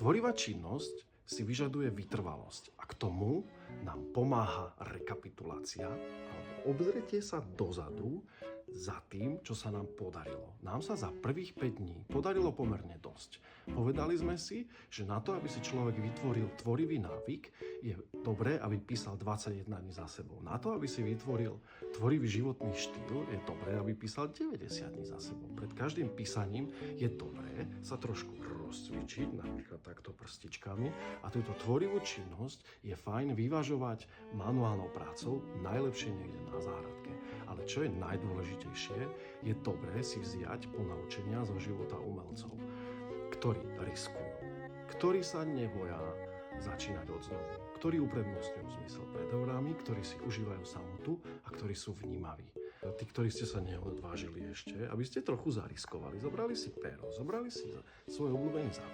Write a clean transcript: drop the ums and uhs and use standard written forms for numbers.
Tvorivá činnosť si vyžaduje vytrvalosť a k tomu nám pomáha rekapitulácia alebo obzretie sa dozadu za tým, čo sa nám podarilo. Nám sa za prvých 5 dní podarilo pomerne dosť. Povedali sme si, že na to, aby si človek vytvoril tvorivý návyk, je dobré, aby písal 21 dní za sebou. Na to, aby si vytvoril tvorivý životný štýl, je dobré, aby písal 90 dní za sebou. Pred každým písaním je dobré sa trošku rozcvičiť, napríklad takto prstičkami, a túto tvorivú činnosť je fajn vyvažovať manuálnou prácou, najlepšie niekde na záhradke. Ale čo je najdôležitejšie, je dobré si vziať ponaučenia zo života umelcov, ktorí riskujú, ktorí sa neboja začínať od znovu, ktorí uprednostňujú zmysel pred eurami, ktorí si užívajú samotu a ktorí sú vnímaví. Tí, ktorí ste sa neodvážili ešte, aby ste trochu zariskovali, zobrali si pero, zobrali si svoj obľúbený zápas